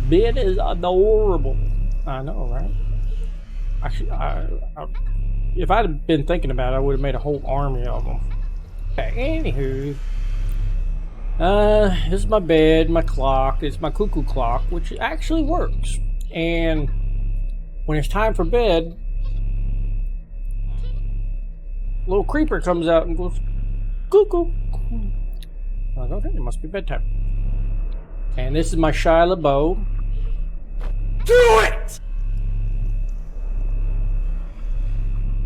Bed is adorable. I know, right? If I'd have been thinking about it, I would have made a whole army of them. Okay, anywho, this is my bed, my clock. It's my cuckoo clock, which actually works. And when it's time for bed, a little creeper comes out and goes, cuckoo. I was like, okay, it must be bedtime. And this is my Shia LaBeouf. Do it!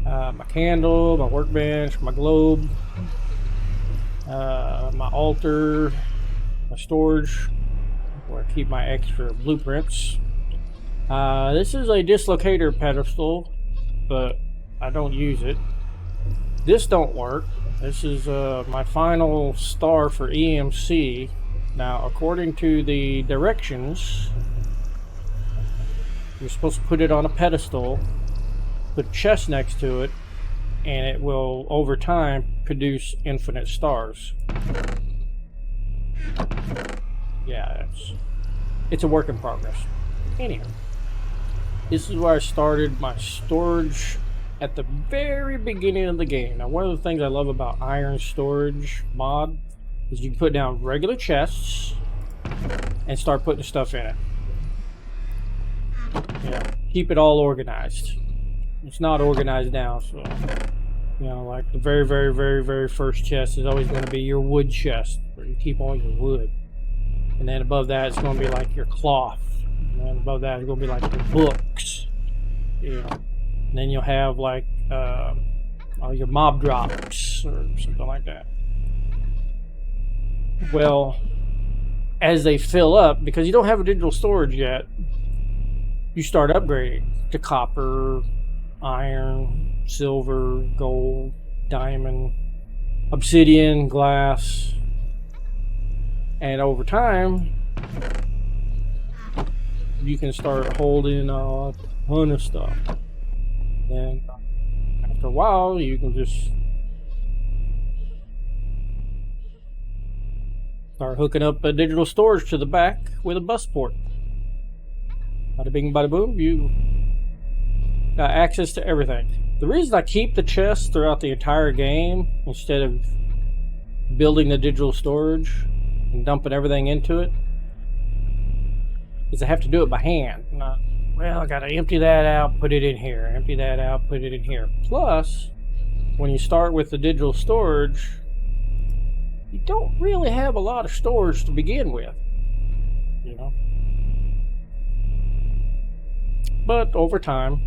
My candle, my workbench, my globe, my altar, my storage, where I keep my extra blueprints. This is a dislocator pedestal, but I don't use it. This don't work. This is my final star for EMC. Now, according to the directions, you're supposed to put it on a pedestal, put a chest next to it, and it will, over time, produce infinite stars. Yeah, it's a work in progress. Anyway, this is where I started my storage at the very beginning of the game. Now, one of the things I love about Iron Storage mod is you can put down regular chests and start putting stuff in it. Yeah, keep it all organized. It's not organized now, so you know, like the very first chest is always going to be your wood chest, where you keep all your wood, and then above that it's going to be like your cloth, and then above that it's going to be like your books, you know, and then you'll have like your mob drops or something like that. Well, as they fill up, because you don't have a digital storage yet, you start upgrading to copper, iron, silver, gold, diamond, obsidian, glass, and over time you can start holding a ton of stuff. And after a while you can just start hooking up a digital storage to the back with a bus port. Bada bing, bada boom, you got access to everything. The reason I keep the chest throughout the entire game instead of building the digital storage and dumping everything into it is I have to do it by hand. Not, well, I gotta empty that out, put it in here, empty that out, put it in here. Plus, when you start with the digital storage, you don't really have a lot of storage to begin with, you know. But over time,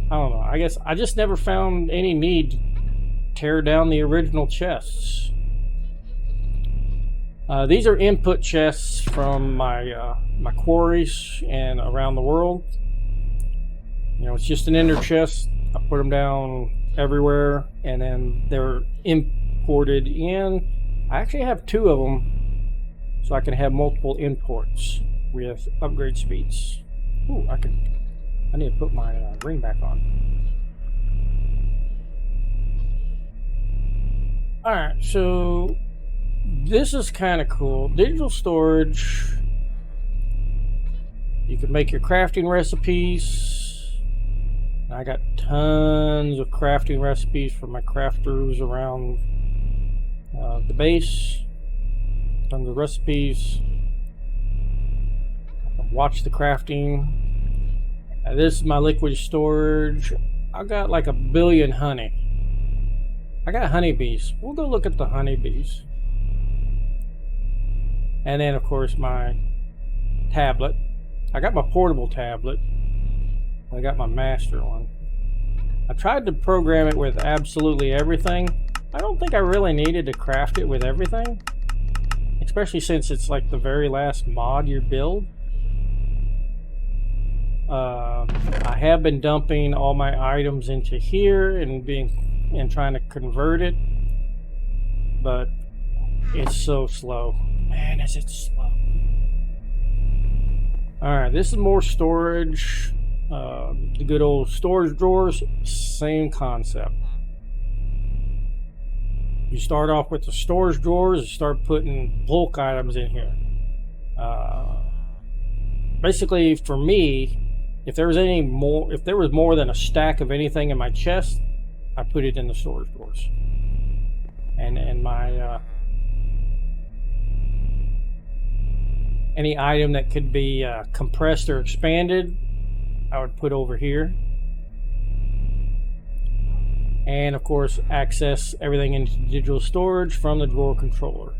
I don't know, I guess I just never found any need to tear down the original chests. These are input chests from my my quarries and around the world. You know, it's just an inner chest. I put them down everywhere, and then they're imported in. I actually have 2 of them, so I can have multiple imports with upgrade speeds. Ooh, I need to put my ring back on. Alright, so this is kind of cool. Digital storage. You can make your crafting recipes. I got tons of crafting recipes for my crafters around the base. Tons of recipes. I can watch the crafting. This is my liquid storage. I got like 1 billion honey. I got honeybees. We'll go look at the honeybees. And then, of course, my tablet. I got my portable tablet. I got my master one. I tried to program it with absolutely everything. I don't think I really needed to craft it with everything, especially since it's like the very last mod you build. I have been dumping all my items into here and trying to convert it, but it's so slow. Man, is it slow. Alright, this is more storage. The good old storage drawers, same concept. You start off with the storage drawers and start putting bulk items in here. basically for me, if there was more than a stack of anything in my chest, I put it in the storage drawers. And my any item that could be compressed or expanded, I would put over here. And of course, access everything into digital storage from the drawer controller.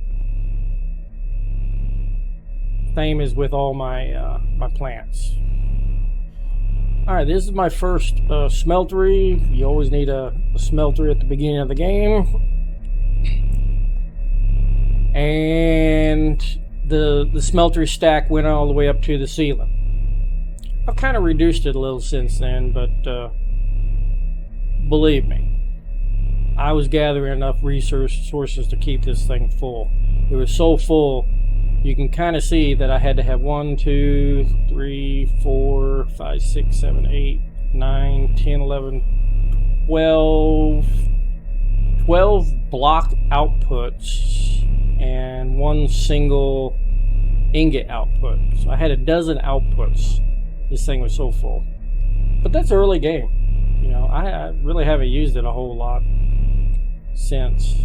Same as with all my my plants. All right, this is my first smeltery. You always need a smeltery at the beginning of the game. And the smeltery stack went all the way up to the ceiling. I've kind of reduced it a little since then, but believe me, I was gathering enough resources to keep this thing full. It was so full, you can kind of see that I had to have 1, 2, 3, 4, 5, 6, 7, 8, 9, 10, 11, 12 block outputs and 1 single ingot output. So I had a dozen outputs. This thing was so full. But that's early game. You know, I really haven't used it a whole lot since.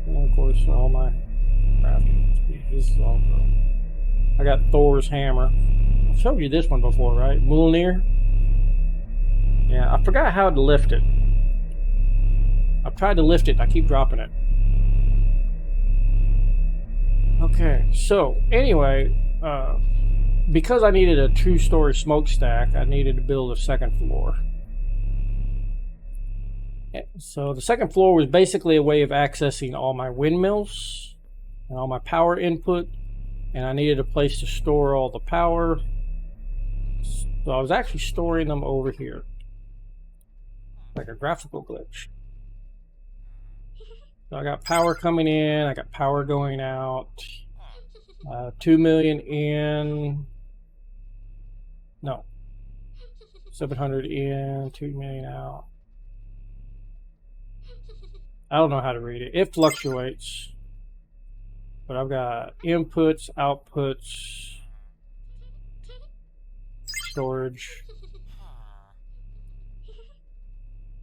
And of course, all my crafting. This is all good. I got Thor's hammer. I showed you this one before, right? Mjolnir. Yeah, I forgot how to lift it. I've tried to lift it. I keep dropping it. Okay, so anyway, because I needed a 2-story smokestack, I needed to build a second floor. So the second floor was basically a way of accessing all my windmills and all my power input, and I needed a place to store all the power. So I was actually storing them over here, like a graphical glitch. So I got power coming in, I got power going out, 2 million in, no, 700 in, 2 million out. I don't know how to read it. It fluctuates. But I've got inputs, outputs, storage.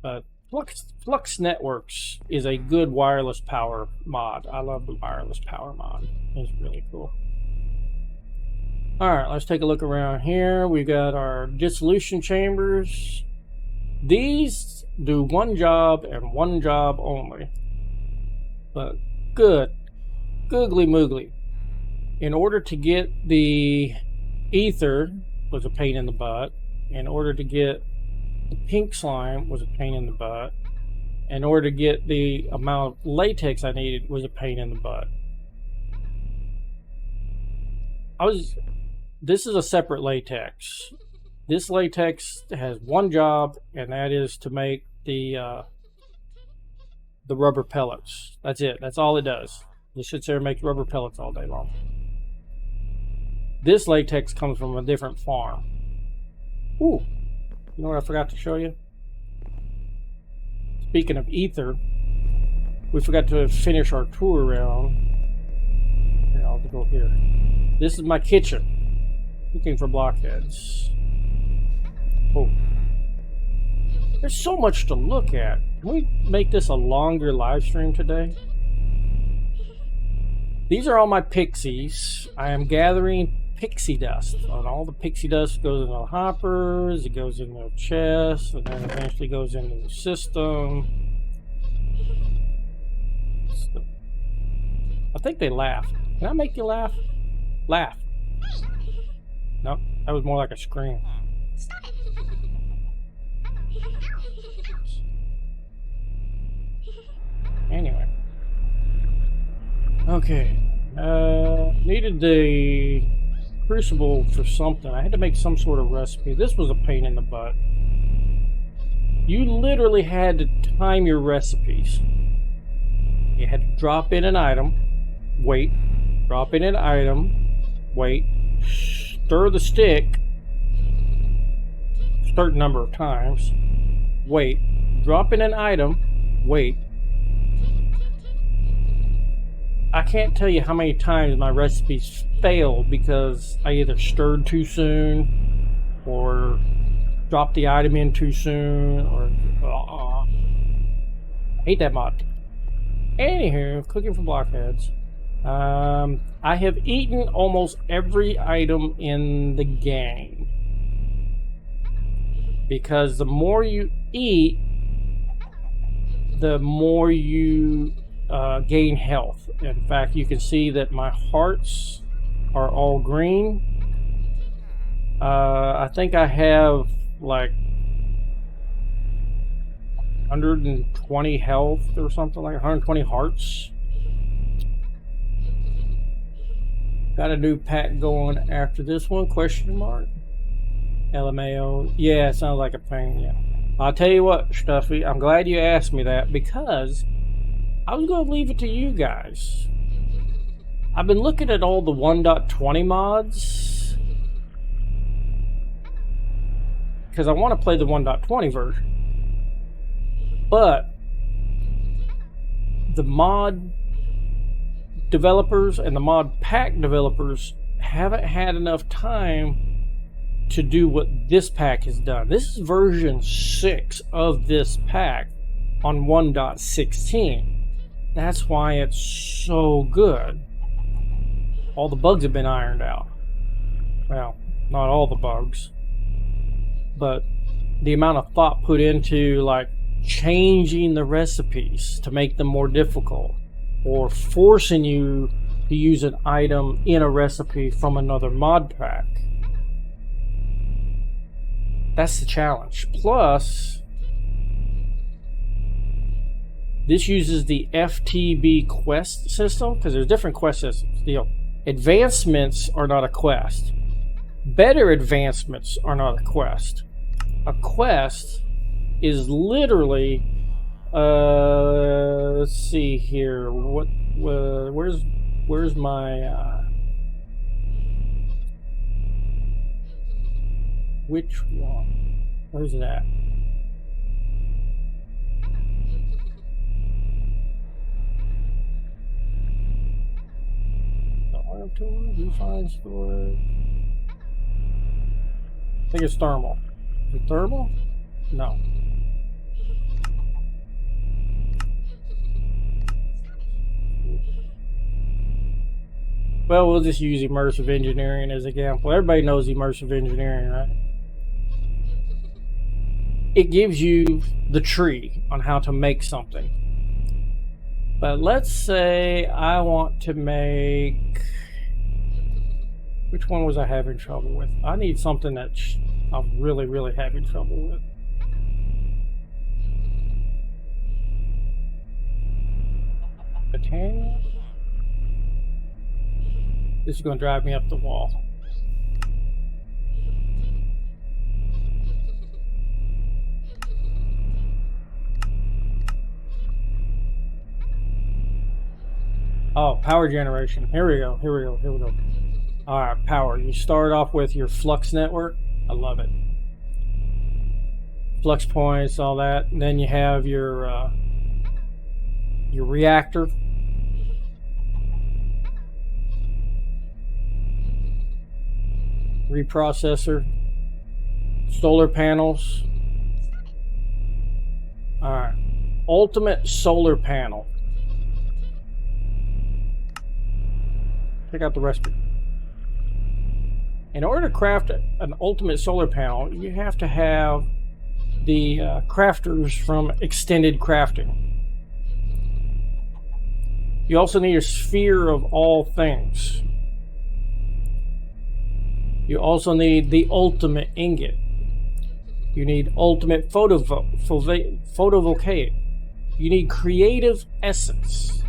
But Flux Networks is a good wireless power mod. I love the wireless power mod. It's really cool. Alright, let's take a look around here. We got our dissolution chambers. These do one job and one job only. But googly moogly. In order to get the ether was a pain in the butt. In order to get the pink slime was a pain in the butt. In order to get the amount of latex I needed was a pain in the butt. This is a separate latex. This latex has one job, and that is to make the rubber pellets. That's it. That's all it does. It sits there and makes rubber pellets all day long. This latex comes from a different farm. Ooh, you know what I forgot to show you? Speaking of ether, we forgot to finish our tour around. Here, I'll go here. This is my kitchen. Looking for blockheads. Oh. There's so much to look at. Can we make this a longer live stream today? These are all my pixies. I am gathering pixie dust. And all the pixie dust goes into the hoppers, it goes into the chest, and then eventually goes into the system. So, I think they laugh. Can I make you laugh? Laugh. No, that was more like a scream. Anyway. Okay. Needed the crucible for something. I had to make some sort of recipe. This was a pain in the butt. You literally had to time your recipes. You had to drop in an item, wait, drop in an item, wait, stir the stick a certain number of times, wait, drop in an item, wait, I can't tell you how many times my recipes failed because I either stirred too soon or dropped the item in too soon, or I hate that mod. Anywho, cooking for blockheads. I have eaten almost every item in the game because the more you eat, the more you gain health. In fact, you can see that my hearts are all green. I think I have like 120 health or something, like 120 hearts. Got a new pack going after this one, question mark. LMAO. Yeah, it sounds like a pain, yeah. I'll tell you what, Stuffy, I'm glad you asked me that because I was going to leave it to you guys. I've been looking at all the 1.20 mods because I want to play the 1.20 version. But the mod developers and the mod pack developers haven't had enough time to do what this pack has done. This is version 6 of this pack on 1.16. That's why it's so good. All the bugs have been ironed out. Well, not all the bugs, but the amount of thought put into like changing the recipes to make them more difficult, or forcing you to use an item in a recipe from another mod pack. That's the challenge. Plus, this uses the FTB quest system, because there's different quest systems. The advancements are not a quest. Better advancements are not a quest. A quest is literally, let's see here. Where's my which one? Where's it at? The arm tool, refine storage. I think it's thermal. Is it thermal? No. Well, we'll just use immersive engineering as an example. Everybody knows immersive engineering, right? It gives you the tree on how to make something. But let's say I want to make... Which one was I having trouble with? I need something that I'm really, really having trouble with. Botania? This is going to drive me up the wall. Oh, power generation. Here we go. Here we go. Here we go. All right, power. You start off with your flux network. I love it. Flux points, all that. And then you have your reactor. Reprocessor. Solar panels. All right. Ultimate solar panel. Check out the recipe. In order to craft an ultimate solar panel, you have to have the crafters from extended crafting. You also need a sphere of all things. You also need the ultimate ingot. You need ultimate photovoltaic. You need creative essence.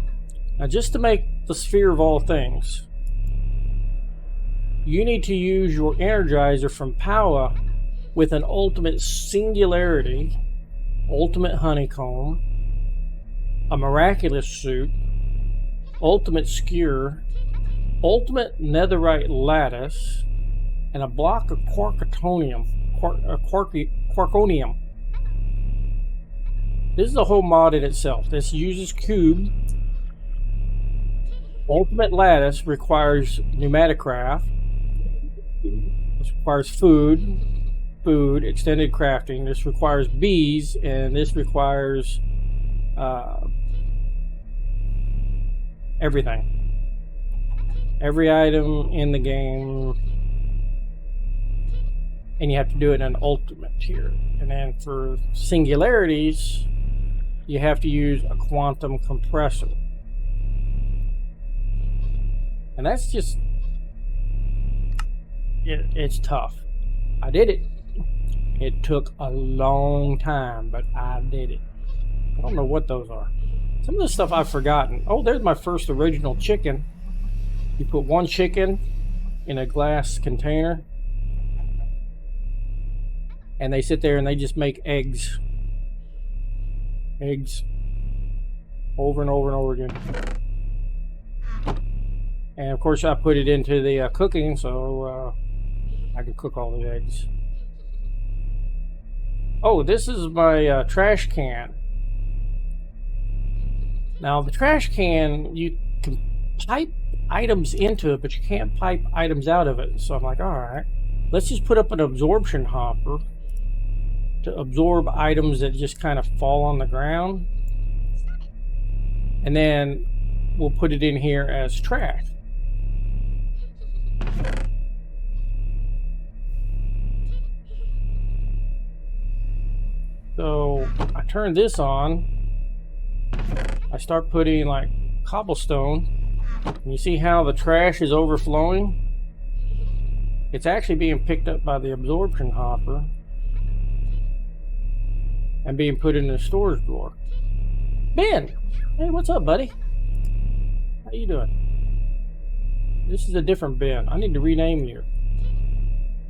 Now, just to make the sphere of all things, you need to use your energizer from Power with an ultimate singularity, ultimate honeycomb, a miraculous suit, ultimate skewer, ultimate netherite lattice, and a block of quarkonium. This is a whole mod in itself. This uses cube. Ultimate lattice requires pneumatic craft. This requires food, extended crafting. This requires bees, and this requires everything. Every item in the game, and you have to do it in an ultimate here. And then for singularities, you have to use a quantum compressor. And that's just, it's tough. I did it. It took a long time, but I did it. I don't know what those are. Some of the stuff I've forgotten. Oh, there's my first original chicken. You put one chicken in a glass container, and they sit there and they just make eggs. Eggs. Over and over and over again. And of course I put it into the cooking, so I can cook all the eggs. Oh, this is my trash can. Now the trash can, you can pipe items into it, but you can't pipe items out of it. So I'm like, alright, let's just put up an absorption hopper to absorb items that just kind of fall on the ground. And then we'll put it in here as trash. So I turn this on. I start putting like cobblestone. And you see how the trash is overflowing? It's actually being picked up by the absorption hopper and being put in the storage drawer. Ben! Hey, what's up, buddy? How you doing? This is a different Ben. I need to rename you.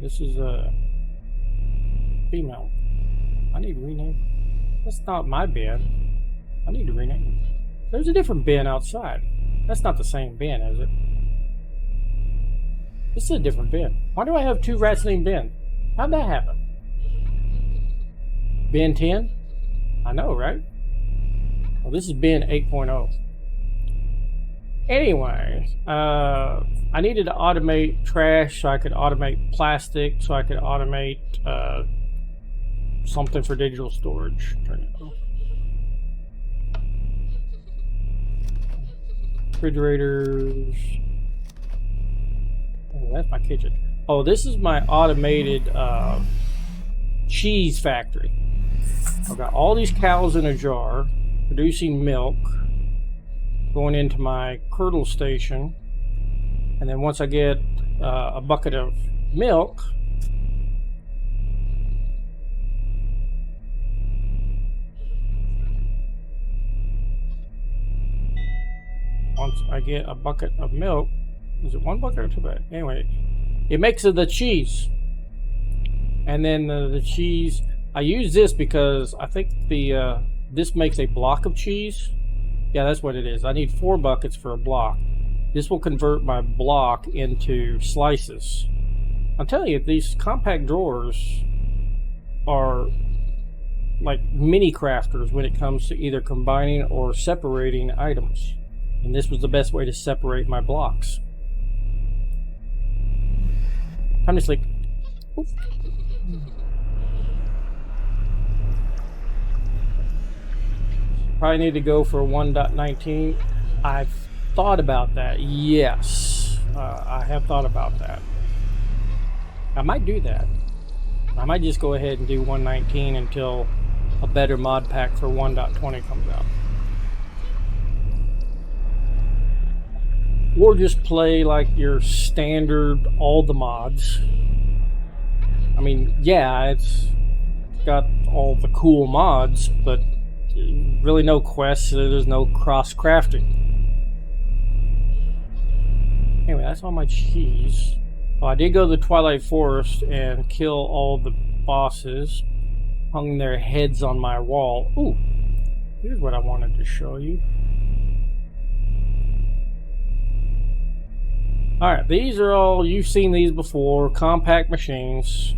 This is a female. I need to rename. That's not my Ben. I need to rename it. There's a different Ben outside. That's not the same Ben, is it? This is a different Ben. Why do I have two rats named Ben? How'd that happen? Ben 10? I know, right? Well, this is Ben 8.0. Anyway, I needed to automate trash so I could automate plastic, so I could automate something for digital storage. Turn it off. Refrigerators. Oh, that's my kitchen. Oh, this is my automated cheese factory. I've got all these cows in a jar producing milk, going into my curdle station, and then once I get a bucket of milk, is it one bucket or two buckets? Anyway, it makes it the cheese. And then the cheese, I use this because I think this makes a block of cheese. Yeah, that's what it is. I need 4 buckets for a block. This will convert my block into slices. I'm telling you, these compact drawers are like mini crafters when it comes to either combining or separating items. And this was the best way to separate my blocks. Time to sleep. Oops. Probably need to go for 1.19. I've thought about that. Yes, I have thought about that. I might do that. I might just go ahead and do 1.19 until a better mod pack for 1.20 comes out. Or just play like your standard, all the mods. I mean, yeah, it's got all the cool mods, but really no quests, so there's no cross-crafting. Anyway, that's all my cheese. Well, I did go to the Twilight Forest and kill all the bosses. Hung their heads on my wall. Ooh, here's what I wanted to show you. Alright, these are all, you've seen these before, compact machines.